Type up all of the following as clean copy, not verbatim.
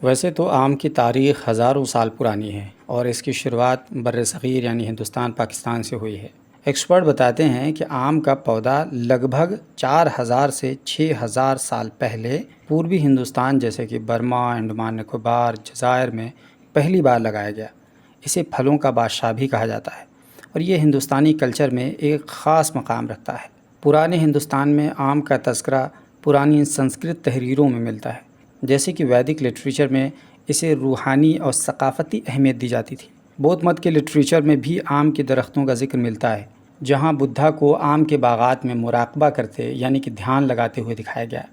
वैसे तो आम की तारीख़ हज़ारों साल पुरानी है और इसकी शुरुआत बर्र-ए-सग़ीर यानी हिंदुस्तान पाकिस्तान से हुई है। एक्सपर्ट बताते हैं कि आम का पौधा लगभग 4000 से 6000 साल पहले पूर्वी हिंदुस्तान जैसे कि बर्मा, अंडमान निकोबार, जज़ायर में पहली बार लगाया गया। इसे फलों का बादशाह भी कहा जाता है और ये हिंदुस्तानी कल्चर में एक ख़ास मकाम रखता है। पुराने हिंदुस्तान में आम का तज़किरा पुरानी संस्कृत तहरीरों में मिलता है, जैसे कि वैदिक लिटरेचर में इसे रूहानी और सकाफ़ती अहमियत दी जाती थी। बौद्ध मत के लिटरेचर में भी आम के दरख्तों का जिक्र मिलता है, जहाँ बुद्धा को आम के बागात में मुराक़बा करते यानी कि ध्यान लगाते हुए दिखाया गया।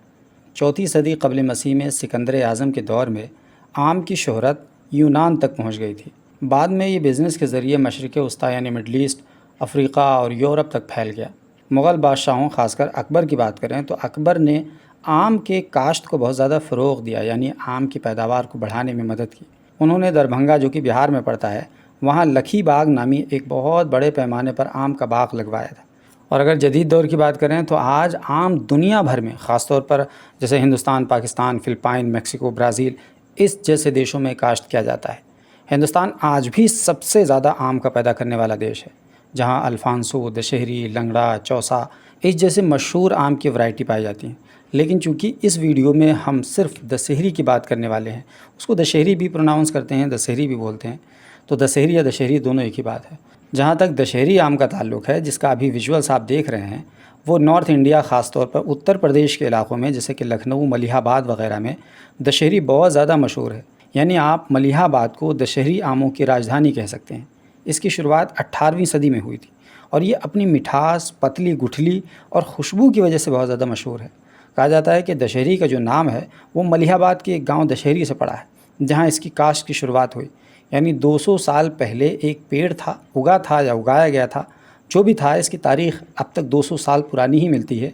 4वीं सदी क़ब्ल मसीह में सिकंदर आज़म के दौर में आम की शोहरत यूनान तक पहुँच गई थी। बाद में ये बिज़नेस के ज़रिए मशरिक़ वस्ता यानी मिडल ईस्ट, अफ़्रीका और यूरोप तक फैल गया। मुग़ल बादशाहों ख़ासकर अकबर की बात करें तो अकबर ने आम के काश्त को बहुत ज़्यादा फ़रोग़ दिया, यानी आम की पैदावार को बढ़ाने में मदद की। उन्होंने दरभंगा, जो कि बिहार में पड़ता है, वहाँ लखी बाग नामी एक बहुत बड़े पैमाने पर आम का बाग लगवाया था। और अगर जदीद दौर की बात करें तो आज आम दुनिया भर में, ख़ास तौर पर जैसे हिंदुस्तान, पाकिस्तान, फ़िलिपाइन, मेक्सिको, ब्राज़ील इस जैसे देशों में काश्त किया जाता है। हिंदुस्तान आज भी सबसे ज़्यादा आम का पैदा करने वाला देश है, जहाँ अल्फ़ांसो, दशहरी, लंगड़ा, चौसा इस जैसे मशहूर आम की वैरायटी पाई जाती हैं। लेकिन चूँकि इस वीडियो में हम सिर्फ दशहरी की बात करने वाले हैं, उसको दशहरी भी प्रोनाउंस करते हैं, दशहरी भी बोलते हैं, तो दशहरी या दशहरी दोनों एक ही बात है। जहाँ तक दशहरी आम का ताल्लुक़ है, जिसका अभी विजुअल्स आप देख रहे हैं, वो नॉर्थ इंडिया, ख़ास तौर पर उत्तर प्रदेश के इलाक़ों में जैसे कि लखनऊ, मलिहाबाद वग़ैरह में दशहरी बहुत ज़्यादा मशहूर है। यानी आप मलिहाबाद को दशहरी आमों की राजधानी कह सकते हैं। इसकी शुरुआत 18वीं सदी में हुई थी और ये अपनी मिठास, पतली गुठली और खुशबू की वजह से बहुत ज़्यादा मशहूर है। कहा जाता है कि दशहरी का जो नाम है वो मलिहाबाद के एक गांव दशहरी से पड़ा है, जहां इसकी काश्त की शुरुआत हुई। यानी 200 साल पहले एक पेड़ था, उगा था या उगाया गया था, जो भी था, इसकी तारीख़ अब तक 200 साल पुरानी ही मिलती है।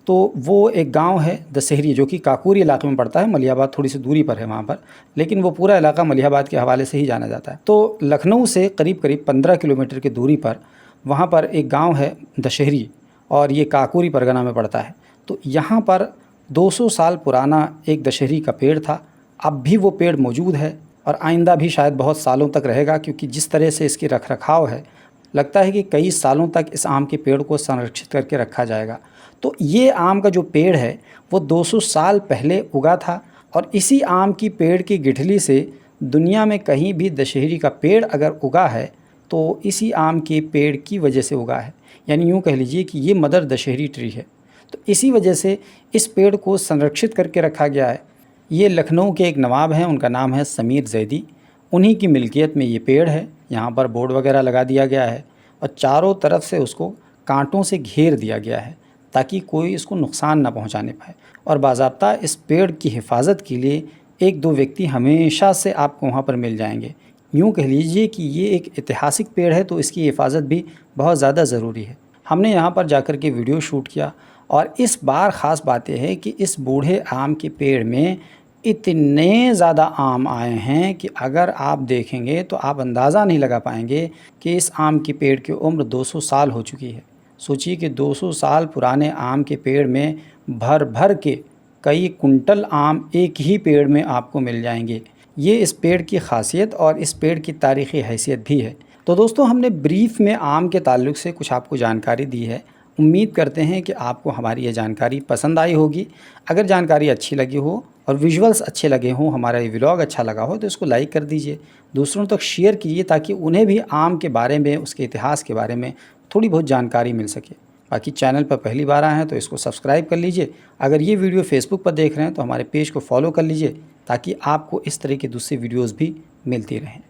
तो वो एक गांव है दशहरी, जो कि काकोरी इलाके में पड़ता है। मलिहाबाद थोड़ी सी दूरी पर है वहाँ पर, लेकिन वो पूरा इलाका मलिहाबाद के हवाले से ही जाना जाता है। तो लखनऊ से करीब करीब 15 किलोमीटर की दूरी पर वहाँ पर एक गांव है दशहरी और ये काकोरी परगना में पड़ता है। तो यहाँ पर 200 साल पुराना एक दशहरी का पेड़ था। अब भी वो पेड़ मौजूद है और आइंदा भी शायद बहुत सालों तक रहेगा, क्योंकि जिस तरह से इसकी रखरखाव है, लगता है कि कई सालों तक इस आम के पेड़ को संरक्षित करके रखा जाएगा। तो ये आम का जो पेड़ है वो 200 साल पहले उगा था और इसी आम की पेड़ की गिठली से दुनिया में कहीं भी दशहरी का पेड़ अगर उगा है तो इसी आम के पेड़ की वजह से उगा है। यानी यूँ कह लीजिए कि ये मदर दशहरी ट्री है। तो इसी वजह से इस पेड़ को संरक्षित करके रखा गया है। ये लखनऊ के एक नवाब हैं, उनका नाम है समीर ज़ैदी। उन्हीं की मिल्कियत में ये पेड़ है। यहाँ पर बोर्ड वगैरह लगा दिया गया है और चारों तरफ से उसको कांटों से घेर दिया गया है ताकि कोई इसको नुकसान ना पहुँचाने पाए। और बाज़ाब्ता इस पेड़ की हिफाजत के लिए 1-2 व्यक्ति हमेशा से आपको वहाँ पर मिल जाएंगे। यूँ कह लीजिए कि ये एक ऐतिहासिक पेड़ है, तो इसकी हिफाजत भी बहुत ज़्यादा ज़रूरी है। हमने यहाँ पर जाकर के वीडियो शूट किया और इस बार ख़ास बात यह है कि इस बूढ़े आम के पेड़ में इतने ज़्यादा आम आए हैं कि अगर आप देखेंगे तो आप अंदाज़ा नहीं लगा पाएंगे कि इस आम के पेड़ की उम्र 200 साल हो चुकी है। सोचिए कि 200 साल पुराने आम के पेड़ में भर भर के कई कुंटल आम एक ही पेड़ में आपको मिल जाएंगे। ये इस पेड़ की खासियत और इस पेड़ की तारीख़ी हैसियत भी है। तो दोस्तों, हमने ब्रीफ में आम के ताल्लुक़ से कुछ आपको जानकारी दी है। उम्मीद करते हैं कि आपको हमारी ये जानकारी पसंद आई होगी। अगर जानकारी अच्छी लगी हो और विजुअल्स अच्छे लगे हों, हमारा ये व्लॉग अच्छा लगा हो, तो इसको लाइक कर दीजिए, दूसरों तक शेयर कीजिए ताकि उन्हें भी आम के बारे में, उसके इतिहास के बारे में थोड़ी बहुत जानकारी मिल सके। बाकी चैनल पर पहली बार आए हैं तो इसको सब्सक्राइब कर लीजिए। अगर ये वीडियो फेसबुक पर देख रहे हैं तो हमारे पेज को फॉलो कर लीजिए ताकि आपको इस तरह की दूसरी वीडियोज़ भी मिलती रहें।